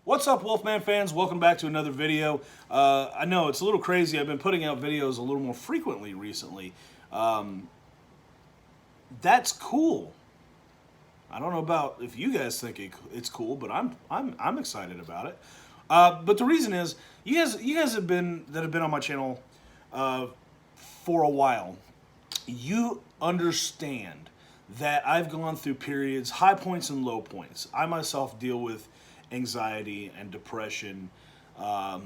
What's up, Wolfman fans? Welcome back to another video. I know it's a little crazy. I've been putting out videos a little more frequently recently. That's cool. I don't know about if you guys think it's cool, but I'm excited about it. But the reason is, you guys have been on my channel for a while. You understand that I've gone through periods, high points and low points. I myself deal with anxiety and depression. I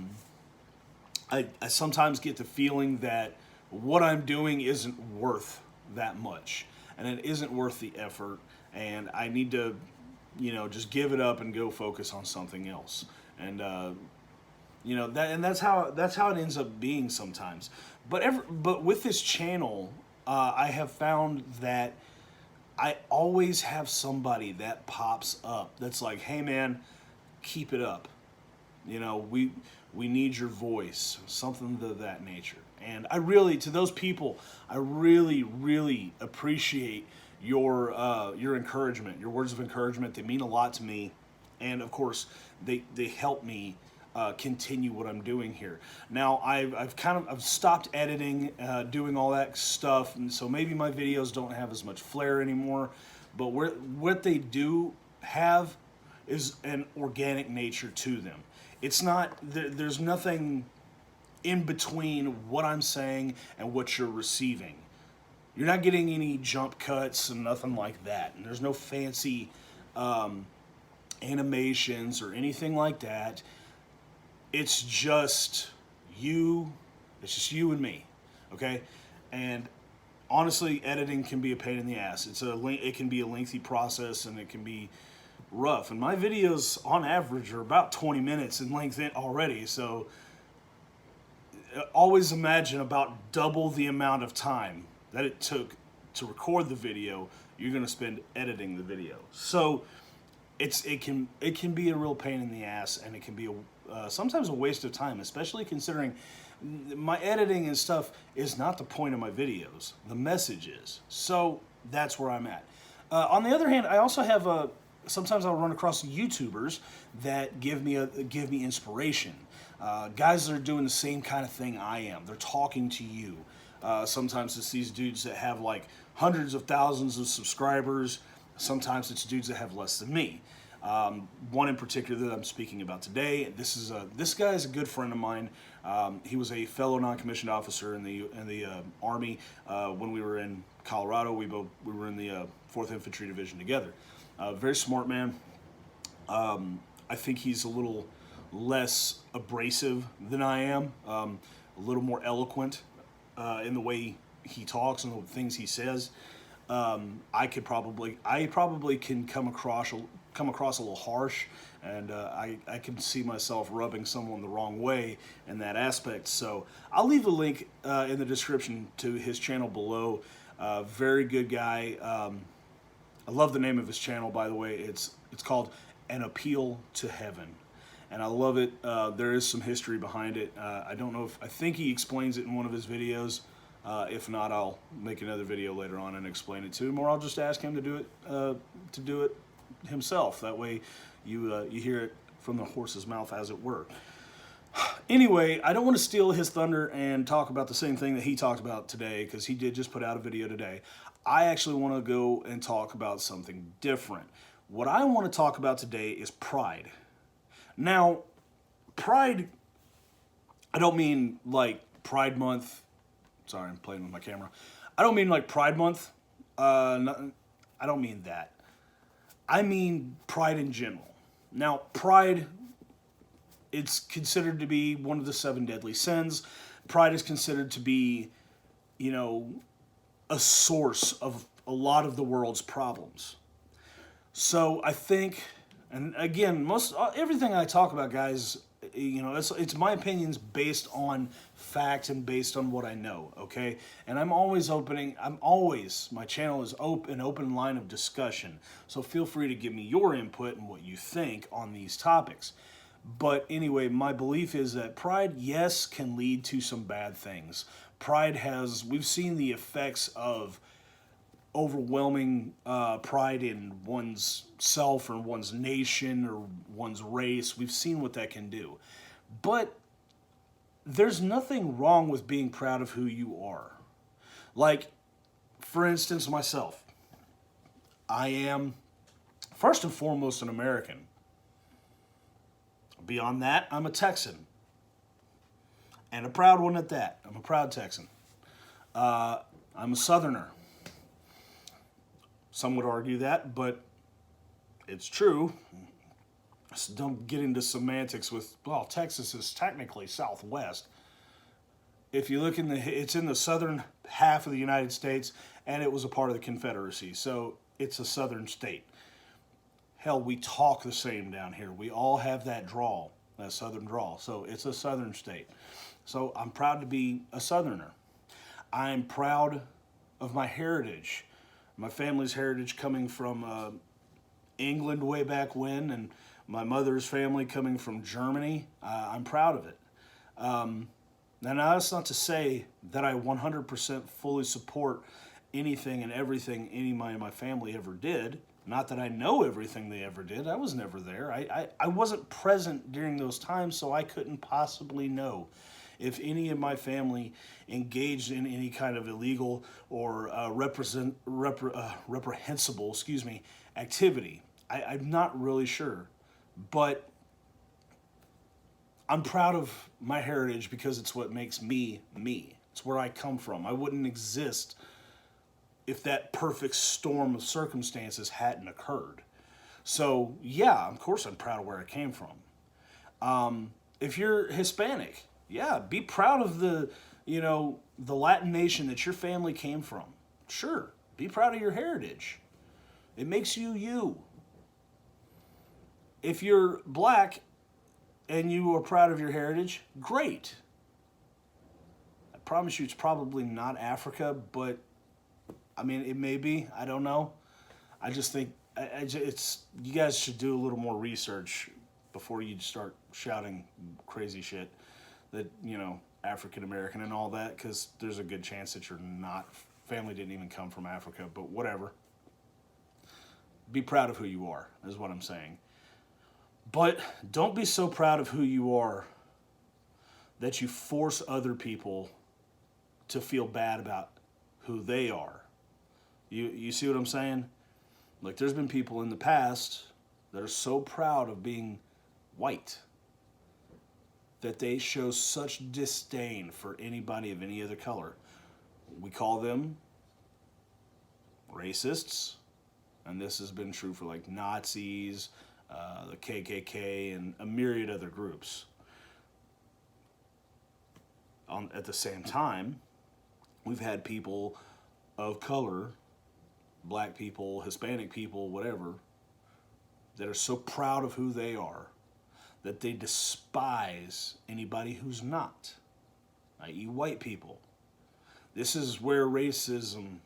sometimes get the feeling that what I'm doing isn't worth that much, and it isn't worth the effort, and I need to, just give it up and go focus on something else. And that's how it ends up being sometimes. But with this channel, I have found that I always have somebody that pops up that's like, hey man, keep it up. We need your voice, something of that nature. And to those people, I really appreciate your encouragement, your words of encouragement. They mean a lot to me, and of course, they help me continue what I'm doing here. Now, I've stopped editing, doing all that stuff, and so maybe my videos don't have as much flair anymore. But what they do have is an organic nature to them. It's not, there's nothing in between what I'm saying and what you're receiving. You're not getting any jump cuts and nothing like that. And there's no fancy animations or anything like that. It's just you and me, okay? And honestly, editing can be a pain in the ass. It can be a lengthy process, and it can be rough. And my videos on average are about 20 minutes in length already, so always imagine about double the amount of time that it took to record the video you're going to spend editing the video. So it can be a real pain in the ass, and it can be sometimes a waste of time, especially considering my editing and stuff is not the point of my videos. The message is. So that's where I'm at. On the other hand, I also have sometimes I'll run across YouTubers that give me inspiration. Guys that are doing the same kind of thing I am. They're talking to you. Sometimes it's these dudes that have like hundreds of thousands of subscribers. Sometimes it's dudes that have less than me. One in particular that I'm speaking about today. This guy is a good friend of mine. He was a fellow non-commissioned officer in the Army when we were in Colorado. We were in the 4th Infantry Division together. Very smart man. I think he's a little less abrasive than I am. A little more eloquent in the way he talks and the things he says. I probably can come across a little harsh, and I can see myself rubbing someone the wrong way in that aspect. So I'll leave a link in the description to his channel below. Very good guy. I love the name of his channel, by the way. It's called An Appeal to Heaven, and I love it. There is some history behind it. I don't know I think he explains it in one of his videos. If not, I'll make another video later on and explain it to him, or I'll just ask him to do it himself. That way, you hear it from the horse's mouth, as it were. Anyway, I don't want to steal his thunder and talk about the same thing that he talked about today, because he did just put out a video today. I actually want to go and talk about something different. What I want to talk about today is pride. Now, pride, I don't mean like Pride Month. Sorry, I'm playing with my camera. I don't mean like Pride Month. I don't mean that. I mean pride in general. Now, pride, it's considered to be one of the 7 deadly sins. Pride is considered to be, a source of a lot of the world's problems. So I think, and again, everything I talk about, guys, it's my opinions based on fact and based on what I know, okay? And my channel is an open line of discussion. So feel free to give me your input and what you think on these topics. But anyway, my belief is that pride, yes, can lead to some bad things. We've seen the effects of overwhelming pride in one's self or one's nation or one's race. We've seen what that can do. But there's nothing wrong with being proud of who you are. Like, for instance, myself. I am, first and foremost, an American. Beyond that, I'm a Texan. And a proud one at that. I'm a proud Texan. I'm a Southerner. Some would argue that, but it's true. So don't get into semantics with, well, Texas is technically Southwest. If you look it's in the southern half of the United States, and it was a part of the Confederacy, so it's a southern state. Hell, we talk the same down here. We all have that drawl, that southern drawl, so it's a southern state. So I'm proud to be a Southerner. I'm proud of my heritage. My family's heritage coming from England way back when, and my mother's family coming from Germany. I'm proud of it. Now, that's not to say that I 100% fully support anything and everything any of my family ever did. Not that I know everything they ever did. I was never there. I wasn't present during those times, so I couldn't possibly know if any of my family engaged in any kind of illegal or reprehensible, activity. I'm not really sure, but I'm proud of my heritage because it's what makes me me. It's where I come from. I wouldn't exist if that perfect storm of circumstances hadn't occurred. So yeah, of course I'm proud of where I came from. If you're Hispanic, yeah, be proud of the Latin nation that your family came from. Sure, be proud of your heritage. It makes you you. If you're black and you are proud of your heritage, great. I promise you it's probably not Africa, but I mean, it may be. I don't know. I just think you guys should do a little more research before you start shouting crazy shit that, African American and all that, because there's a good chance that you're not. Family didn't even come from Africa, but whatever. Be proud of who you are, is what I'm saying. But don't be so proud of who you are that you force other people to feel bad about who they are. You see what I'm saying? Like, there's been people in the past that are so proud of being white that they show such disdain for anybody of any other color. We call them racists, and this has been true for like Nazis, the KKK, and a myriad other groups. At the same time, we've had people of color, black people, Hispanic people, whatever, that are so proud of who they are that they despise anybody who's not, i.e. white people. This is where racism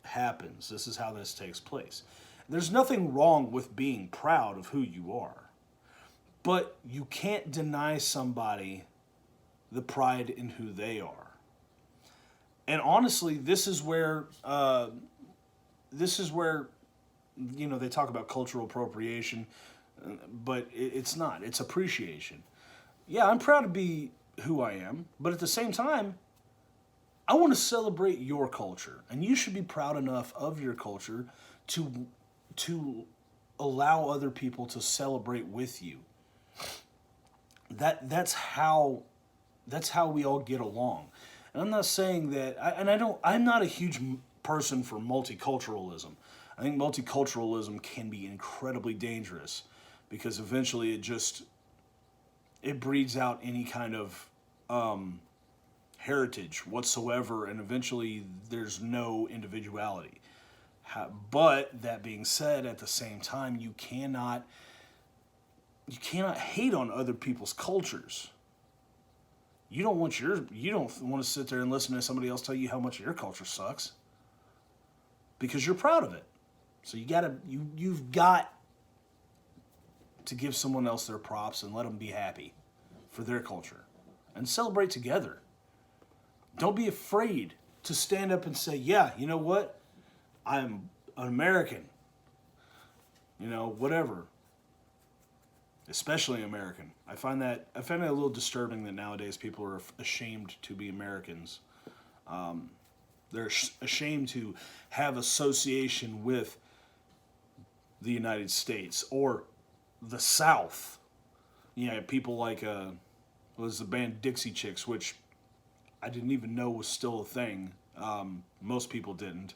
happens. This is how this takes place. There's nothing wrong with being proud of who you are, but you can't deny somebody the pride in who they are. And honestly, this is where they talk about cultural appropriation, but it's not. It's appreciation. Yeah, I'm proud to be who I am, but at the same time, I want to celebrate your culture, and you should be proud enough of your culture to allow other people to celebrate with you. That's how we all get along. And I'm not saying that, I'm not a huge person for multiculturalism. I think multiculturalism can be incredibly dangerous because eventually it breeds out any kind of heritage whatsoever, and eventually there's no individuality. But that being said, at the same time, you cannot hate on other people's cultures. You don't want to sit there and listen to somebody else tell you how much your culture sucks because you're proud of it. So you've got to give someone else their props and let them be happy for their culture and celebrate together. Don't be afraid to stand up and say, yeah, you know what? I'm an American. Whatever. Especially American. I find that a little disturbing that nowadays people are ashamed to be Americans. They're ashamed to have association with the United States or the South. People like was the band Dixie Chicks, which I didn't even know was still a thing. Most people didn't.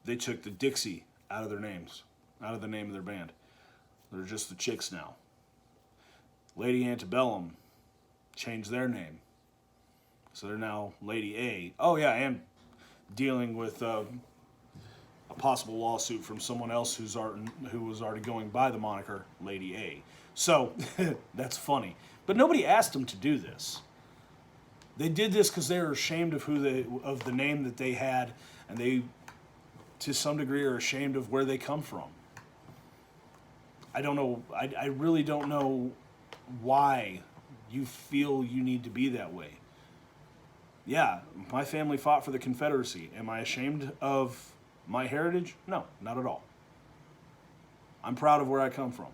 They took the Dixie out of their names, out of the name of their band. They're just the Chicks now. Lady Antebellum changed their name, so they're now Lady A. Oh yeah, I am dealing with a possible lawsuit from someone else who was already going by the moniker Lady A. So that's funny, but nobody asked them to do this. They did this because they were ashamed of of the name that they had, and they, to some degree, are ashamed of where they come from. I don't know. I really don't know why you feel you need to be that way. Yeah, my family fought for the Confederacy. Am I ashamed of my heritage? No, not at all. I'm proud of where I come from.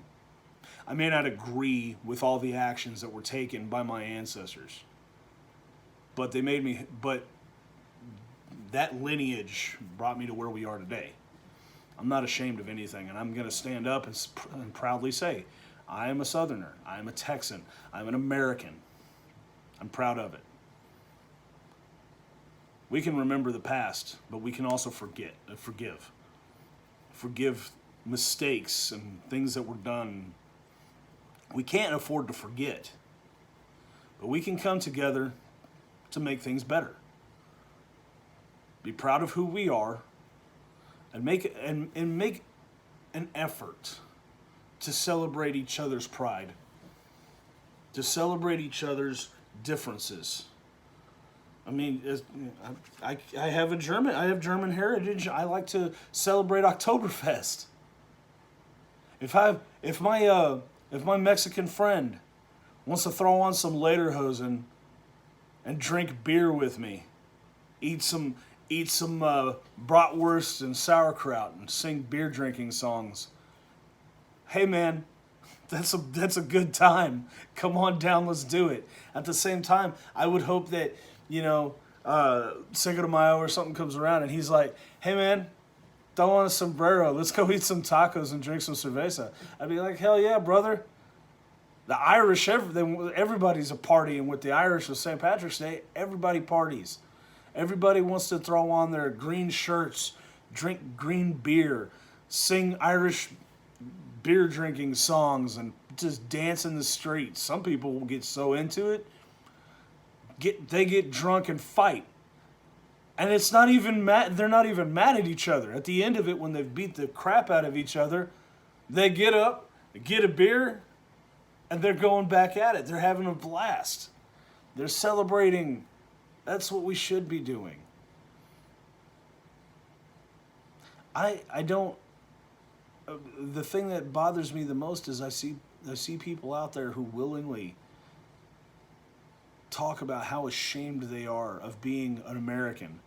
I may not agree with all the actions that were taken by my ancestors, but that lineage brought me to where we are today. I'm not ashamed of anything, and I'm going to stand up and proudly say, I am a Southerner, I am a Texan, I'm an American. I'm proud of it. We can remember the past, but we can also forgive. Forgive mistakes and things that were done. We can't afford to forget, but we can come together to make things better. Be proud of who we are, and make an effort to celebrate each other's pride, to celebrate each other's differences. I mean, I have German heritage. I like to celebrate Oktoberfest. If my Mexican friend wants to throw on some lederhosen and drink beer with me, eat some bratwurst and sauerkraut and sing beer drinking songs, hey man, that's a good time. Come on down, let's do it. At the same time, I would hope that, Cinco de Mayo or something comes around and he's like, hey man, throw on a sombrero, let's go eat some tacos and drink some cerveza. I'd be like, hell yeah, brother. The Irish, everybody's a partying with the Irish with St. Patrick's Day. Everybody parties. Everybody wants to throw on their green shirts, drink green beer, sing Irish beer drinking songs, and just dance in the streets. Some people will get so into it, they get drunk and fight. And it's not even they're not even mad at each other. At the end of it, when they've beat the crap out of each other, they get up, get a beer, and they're going back at it. They're having a blast. They're celebrating. That's what we should be doing. I don't. The thing that bothers me the most is I see people out there who willingly talk about how ashamed they are of being an American,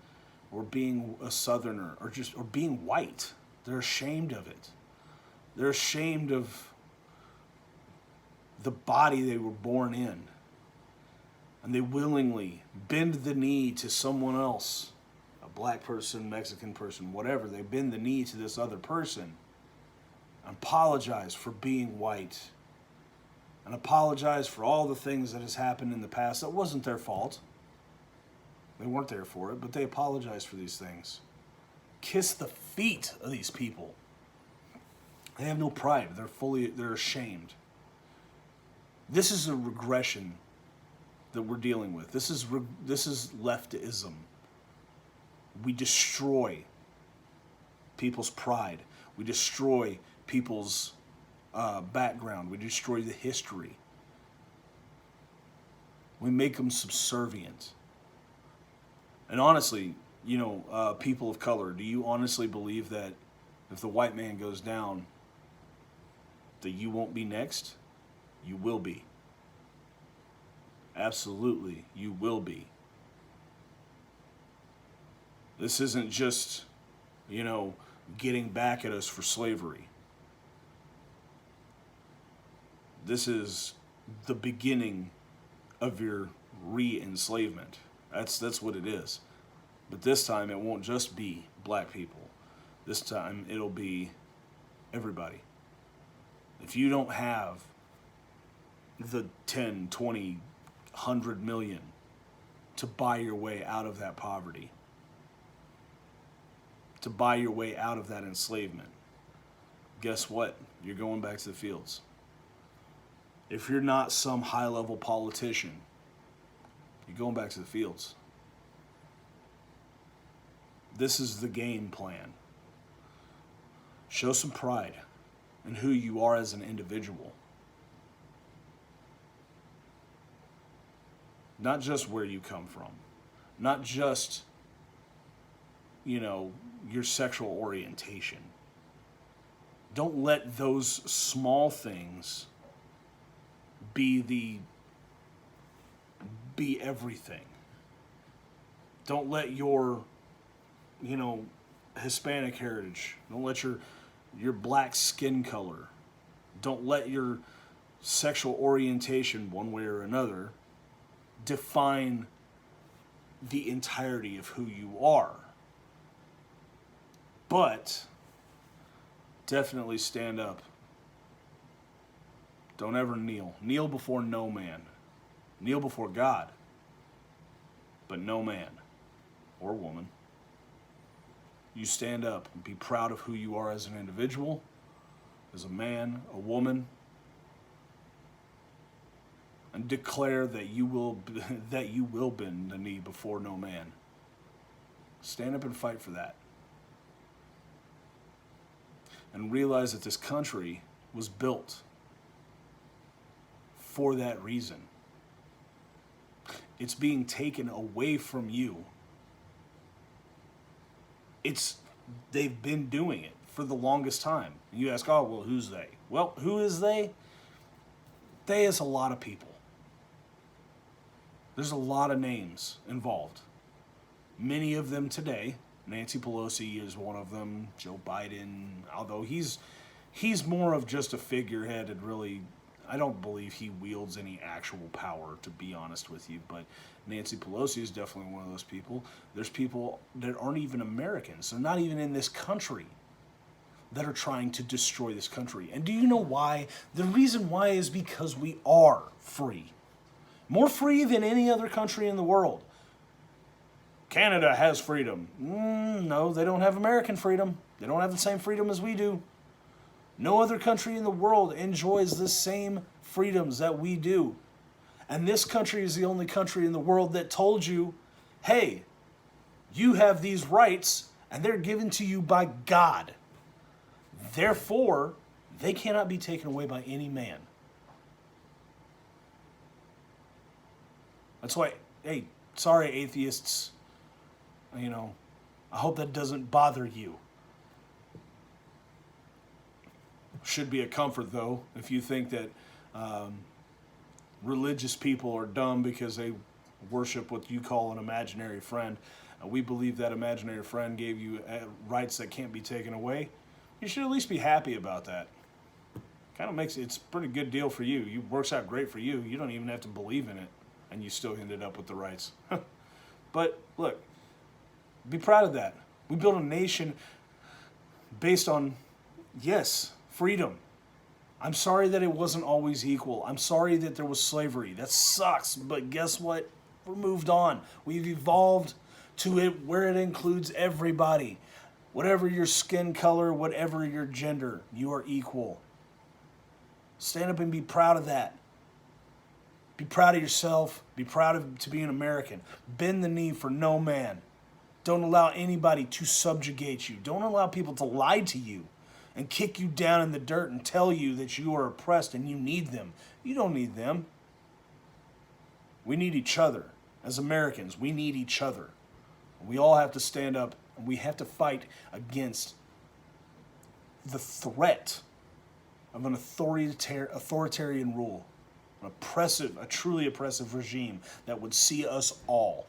or being a Southerner, or being white. They're ashamed of it. They're ashamed of the body they were born in. And they willingly bend the knee to someone else, a black person, Mexican person, whatever. They bend the knee to this other person and apologize for being white, and apologize for all the things that has happened in the past that wasn't their fault. They weren't there for it, but they apologize for these things. Kiss the feet of these people. They have no pride. They're ashamed. This is a regression that we're dealing with. This is leftism. We destroy people's pride. We destroy people's background. We destroy the history. We make them subservient. And honestly, people of color, do you honestly believe that if the white man goes down, that you won't be next? You will be. Absolutely, you will be. This isn't just, getting back at us for slavery. This is the beginning of your re-enslavement. That's what it is. But this time it won't just be black people. This time it'll be everybody. If you don't have the 10, 20, 100 million to buy your way out of that poverty, to buy your way out of that enslavement, guess what? You're going back to the fields. If you're not some high-level politician, you're going back to the fields. This is the game plan. Show some pride in who you are as an individual. Not just where you come from. Not just, your sexual orientation. Don't let those small things be everything. Don't let your, Hispanic heritage, don't let your black skin color, don't let your sexual orientation, one way or another, define the entirety of who you are. But definitely stand up. Don't ever kneel. Kneel before no man. Kneel before God, but no man or woman. You stand up and be proud of who you are as an individual, as a man, a woman, and declare that you will bend the knee before no man. Stand up and fight for that. And realize that this country was built for that reason. It's being taken away from you. They've been doing it for the longest time. And you ask, oh, well, who's they? Well, who is they? They is a lot of people. There's a lot of names involved. Many of them today. Nancy Pelosi is one of them. Joe Biden, although he's more of just a figurehead and really, I don't believe he wields any actual power, to be honest with you. But Nancy Pelosi is definitely one of those people. There's people that aren't even Americans. They're not even in this country that are trying to destroy this country. And do you know why? The reason why is because we are free. More free than any other country in the world. Canada has freedom. No, they don't have American freedom. They don't have the same freedom as we do. No other country in the world enjoys the same freedoms that we do. And this country is the only country in the world that told you, hey, you have these rights and they're given to you by God. Therefore, they cannot be taken away by any man. That's why, hey, sorry, atheists. I hope that doesn't bother you. Should be a comfort, though, if you think that religious people are dumb because they worship what you call an imaginary friend. We believe that imaginary friend gave you rights that can't be taken away. You should at least be happy about that. Kind of makes it's a pretty good deal for you. It works out great for you. You don't even have to believe in it, and you still ended up with the rights. But look, be proud of that. We built a nation based on, yes, freedom. I'm sorry that it wasn't always equal. I'm sorry that there was slavery. That sucks, but guess what? We're moved on. We've evolved to it where it includes everybody. Whatever your skin color, whatever your gender, you are equal. Stand up and be proud of that. Be proud of yourself. Be proud to be an American. Bend the knee for no man. Don't allow anybody to subjugate you. Don't allow people to lie to you and kick you down in the dirt and tell you that you are oppressed and you need them. You don't need them. We need each other. As Americans, we need each other. We all have to stand up and we have to fight against the threat of an authoritarian rule, a truly oppressive regime that would see us all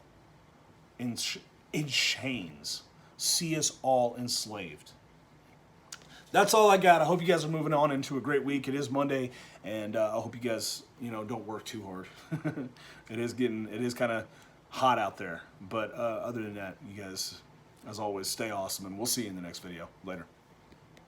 in chains, see us all enslaved. That's all I got. I hope you guys are moving on into a great week. It is Monday, and I hope you guys, don't work too hard. It is kind of hot out there. But other than that, you guys, as always, stay awesome, and we'll see you in the next video. Later.